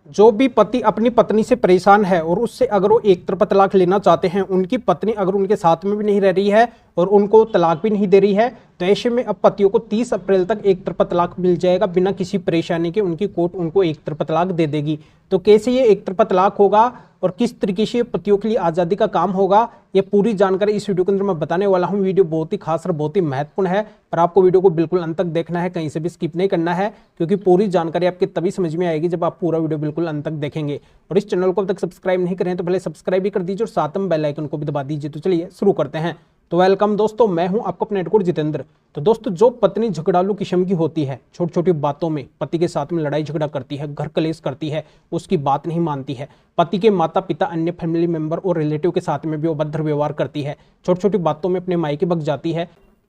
जो भी पति अपनी पत्नी से परेशान है और उससे अगर वो एक तरफा तलाक लेना चाहते हैं, उनकी पत्नी अगर उनके साथ में भी नहीं रह रही है और उनको तलाक भी नहीं दे रही है, तो ऐसे में अब पतियों को 30 अप्रैल तक एक तरफा तलाक मिल जाएगा बिना किसी परेशानी के। उनकी कोर्ट उनको एक तरफा तलाक दे देगी। तो कैसे ये एक तरफा तलाक होगा और किस तरीके से पतियों के लिए आज़ादी का काम होगा, ये पूरी जानकारी इस वीडियो के अंदर मैं बताने वाला हूं। वीडियो बहुत ही खास और बहुत ही महत्वपूर्ण है, पर आपको वीडियो को बिल्कुल अंत तक देखना है, कहीं से भी स्किप नहीं करना है, क्योंकि पूरी जानकारी आपके तभी समझ में आएगी जब आप पूरा वीडियो बिल्कुल अंत तक देखेंगे। और इस चैनल को अब तक सब्सक्राइब नहीं करें तो पहले सब्सक्राइब भी कर दीजिए और साथ में बेल आइकन को भी दबा दीजिए। तो चलिए शुरू करते हैं। तो वेलकम दोस्तों, मैं हूं आपका अपना एडवोकेट जितेंद्र। तो दोस्तों, जो पत्नी झगड़ालू किस्म की होती है, छोटी छोटी बातों में पति के साथ में लड़ाई झगड़ा करती है, घर कलेश करती है, उसकी बात नहीं मानती है, पति के माता पिता अन्य फैमिली मेंबर और रिलेटिव के साथ में भी अभद्र व्यवहार करती है, छोटी छोटी बातों में अपने मायके भग जाती है,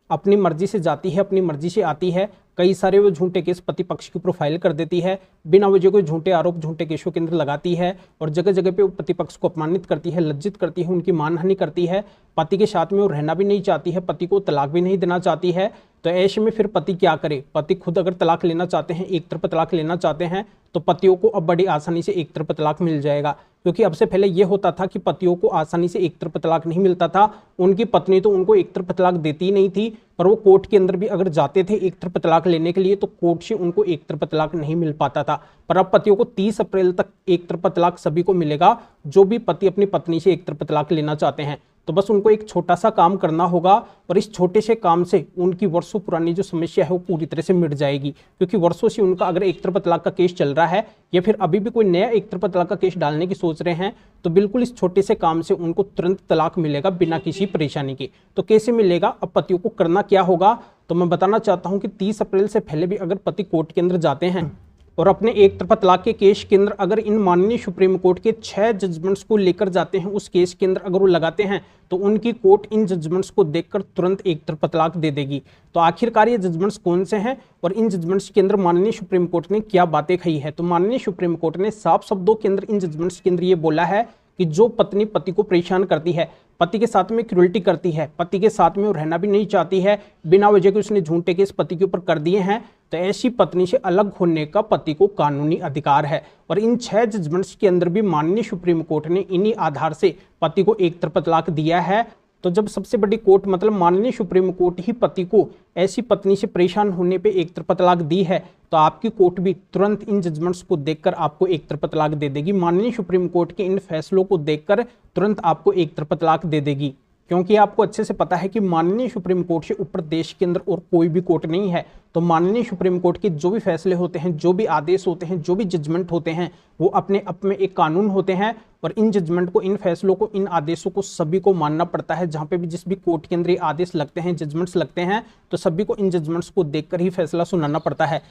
अपनी मर्जी से जाती है, अपनी मर्जी से आती है, कई सारे वो झूठे केस पति पक्ष की प्रोफाइल कर देती है, बिना वजह कोई झूठे आरोप झूठे केसों के अंदर लगाती है और जगह जगह पे वो पति पक्ष को अपमानित करती है, लज्जित करती है, उनकी मानहानि करती है, पति के साथ में वो रहना भी नहीं चाहती है, पति को तलाक भी नहीं देना चाहती है। तो ऐसे में फिर पति क्या करे? पति खुद अगर तलाक लेना चाहते हैं, एक तरफा तलाक लेना चाहते हैं, तो पतियों को अब बड़ी आसानी से एक तरफा तलाक मिल जाएगा। क्योंकि अब से पहले यह होता था कि पतियों को आसानी से एक तरफा तलाक नहीं मिलता था। उनकी पत्नी तो उनको एक तरफा तलाक देती ही नहीं थी, पर वो कोर्ट के अंदर भी अगर जाते थे एक तरफा तलाक लेने के लिए तो कोर्ट से उनको एक तरफा तलाक नहीं मिल पाता था। पर अब पतियों को 30 अप्रैल तक एक तरफा तलाक सभी को मिलेगा, जो भी पति अपनी पत्नी से एक तरफा तलाक लेना चाहते हैं। तो बस उनको एक छोटा सा काम करना होगा और इस छोटे से काम से उनकी वर्षों पुरानी जो समस्या है वो पूरी तरह से मिट जाएगी। क्योंकि वर्षों से उनका अगर एक तरफा तलाक का केस चल रहा है या फिर अभी भी कोई नया एक तरफा तलाक का केस डालने की सोच रहे हैं, तो बिल्कुल इस छोटे से काम से उनको तुरंत तलाक मिलेगा बिना किसी परेशानी के। तो कैसे मिलेगा? अब पतियों को करना क्या होगा, तो मैं बताना चाहता हूं कि 30 अप्रैल से पहले भी अगर पति कोर्ट के अंदर जाते हैं और अपने एक तरफा तलाक के केस के अंदर अगर इन माननीय सुप्रीम कोर्ट के 6 जजमेंट्स को लेकर जाते हैं, उस केस के अंदर अगर वो लगाते हैं, तो उनकी कोर्ट इन जजमेंट्स को देखकर तुरंत एक तरफा तलाक दे देगी। तो आखिरकार ये जजमेंट्स कौन से हैं और इन जजमेंट्स के अंदर माननीय सुप्रीम कोर्ट ने क्या बातें कही है? तो माननीय सुप्रीम कोर्ट ने साफ शब्दों के अंदर इन जजमेंट्स के अंदर ये बोला है कि जो पत्नी पति को परेशान करती है, पति के साथ में क्रूरल्टी करती है, पति के साथ में वो रहना भी नहीं चाहती है, बिना वजह के उसने झूठे केस पति के ऊपर कर दिए हैं, तो ऐसी पत्नी से अलग होने का पति को कानूनी अधिकार है। और इन 6 जजमेंट्स के अंदर भी माननीय सुप्रीम कोर्ट ने इन्हीं आधार से पति को एक तरफा तलाक दिया है। तो जब सबसे बड़ी कोर्ट मतलब माननीय सुप्रीम कोर्ट ही पति को ऐसी पत्नी से परेशान होने पे एक तरफा तलाक दी है, तो आपकी कोर्ट भी तुरंत इन जजमेंट्स को देखकर आपको एक तरफा तलाक दे देगी। माननीय सुप्रीम कोर्ट के इन फैसलों को देखकर तुरंत आपको एक तरफा तलाक दे देगी। क्योंकि आपको अच्छे से पता है कि माननीय सुप्रीम कोर्ट से ऊपर देश के अंदर और कोई भी कोर्ट नहीं है। तो माननीय सुप्रीम कोर्ट के जो भी फैसले होते हैं, जो भी आदेश होते हैं, जो भी जजमेंट होते हैं, वो अपने आप में एक कानून होते हैं और इन जजमेंट को, इन फैसलों को, इन आदेशों को सभी को मानना पड़ता है। जहां पे भी जिस भी कोर्ट के अंदर ये आदेश लगते हैं, जजमेंट्स लगते हैं, तो सभी को इन जजमेंट्स को देखकर ही फैसला सुनाना पड़ता है।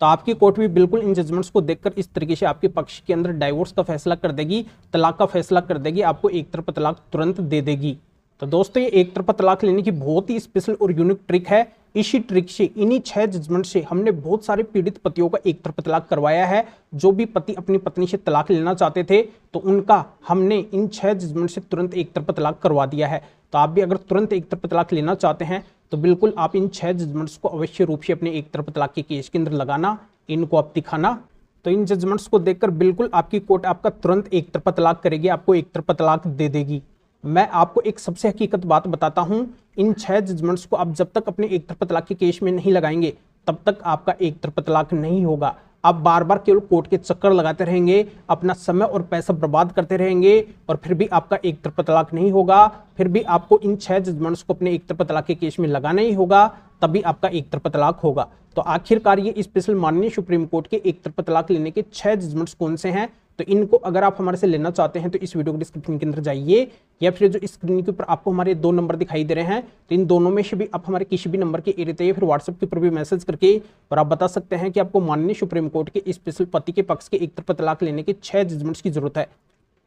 तो आपकी कोर्ट भी बिल्कुल इन जजमेंट्स को देखकर इस तरीके से आपके पक्ष के अंदर डाइवोर्स का फैसला कर देगी, तलाक का फैसला कर देगी, आपको एक तरफा तलाक तुरंत दे देगी। तो दोस्तों, ये एक तरफा तलाक लेने की बहुत ही स्पेशल और यूनिक ट्रिक है। इसी ट्रिक से, इन्हीं 6 जजमेंट से हमने बहुत सारे पीड़ित पतियों का एक तरफा तलाक करवाया है। जो भी पति अपनी पत्नी से तलाक लेना चाहते थे, तो उनका हमने इन 6 जजमेंट से तुरंत एक तरफा तलाक करवा दिया है। तो आप भी अगर तुरंत एक तरफा तलाक लेना चाहते हैं, तो बिल्कुल आप इन 6 जजमेंट्स को अवश्य रूप से अपने एक तरफा तलाक के केस के अंदर लगाना, इनको आप दिखाना। तो इन जजमेंट्स को देखकर बिल्कुल आपकी कोर्ट आपका तुरंत एक तरफा तलाक करेगी, आपको एक तरफा तलाक दे देगी। मैं आपको एक सबसे हकीकत बात बताता हूं, इन 6 जजमेंट्स को आप जब तक अपने एक तरफा तलाक के केस में नहीं लगाएंगे, तब तक आपका एक तरफा तलाक नहीं होगा। आप बार बार केवल कोर्ट के चक्कर लगाते रहेंगे, अपना समय और पैसा बर्बाद करते रहेंगे और फिर भी आपका एक तरफा तलाक नहीं होगा। फिर भी आपको इन 6 जजमेंट्स को अपने एक तरफा तलाक के केस में लगाना ही होगा, तभी आपका एक तरफा तलाक होगा। तो आखिरकार ये स्पेशल माननीय सुप्रीम कोर्ट के एक तरफा तलाक लेने के 6 जजमेंट्स कौन से हैं, तो इनको अगर आप हमारे से लेना चाहते हैं तो इस वीडियो के डिस्क्रिप्शन के अंदर जाइए, या फिर जो स्क्रीन के ऊपर आपको हमारे 2 नंबर दिखाई दे रहे हैं, तो इन दोनों में से भी आप हमारे किसी भी नंबर के एरिया या फिर व्हाट्सएप के ऊपर भी मैसेज करके और आप बता सकते हैं कि आपको माननीय सुप्रीम कोर्ट के स्पेशल पति के पक्ष के एक तरफा तलाक लेने के 6 जजमेंट्स की जरूरत है।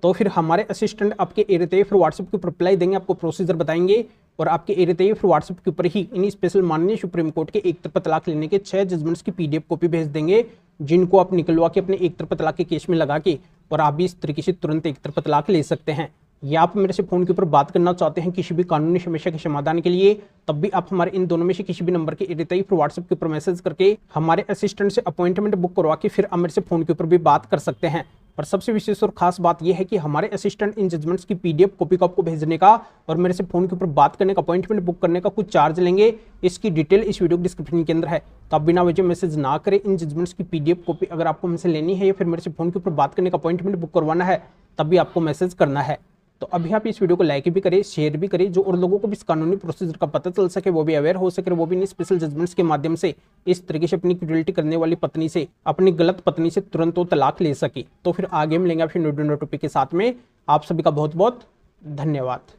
तो फिर हमारे असिस्टेंट आपके एरिया या फिर व्हाट्सएप के ऊपर रिप्लाई देंगे, आपको प्रोसीजर बताएंगे और आपके एरिया या फिर व्हाट्सएप के ऊपर ही इन स्पेशल माननीय सुप्रीम कोर्ट के एक तरफा तलाक लेने के 6 जजमेंट्स की PDF कॉपी भेज देंगे, जिनको आप निकलवा के अपने एक तरफा तलाक के केस में लगा के और आप भी इस तरीके से तुरंत एक तरफा तलाक ले सकते हैं। या आप मेरे से फोन के ऊपर बात करना चाहते हैं किसी भी कानूनी समस्या के समाधान के लिए, तब भी आप हमारे इन दोनों में से किसी भी नंबर के एडिटाई फिर व्हाट्सएप के ऊपर मैसेज करके हमारे असिस्टेंट से अपॉइंटमेंट बुक करवा के फिर आप मेरे से फोन के ऊपर भी बात कर सकते हैं। पर सबसे विशेष और खास बात यह है कि हमारे असिस्टेंट इन जजमेंट्स की पीडीएफ कॉपी को आपको भेजने का और मेरे से फोन के ऊपर बात करने का, अपॉइंटमेंट बुक करने का कुछ चार्ज लेंगे। इसकी डिटेल इस वीडियो डिस्क्रिप्शन के अंदर है, तो आप बिना वजह मैसेज ना करें। इन जजमेंट्स की पीडीएफ कॉपी अगर आपको हमसे लेनी है या फिर मेरे से फोन के ऊपर बात करने का, अपॉइंटमेंट बुक करवाना है, तब भी आपको मैसेज करना है। तो अभी आप इस वीडियो को लाइक भी करें, शेयर भी करें, जो और लोगों को भी इस कानूनी प्रोसीजर का पता चल सके, वो भी अवेयर हो सके, वो भी इन स्पेशल जजमेंट्स के माध्यम से इस तरीके से अपनी क्रूरल्टी करने वाली पत्नी से, अपनी गलत पत्नी से तुरंत वो तलाक ले सके। तो फिर आगे मिलेंगे फिर न्यू टॉपिक के साथ में। आप सभी का बहुत बहुत धन्यवाद।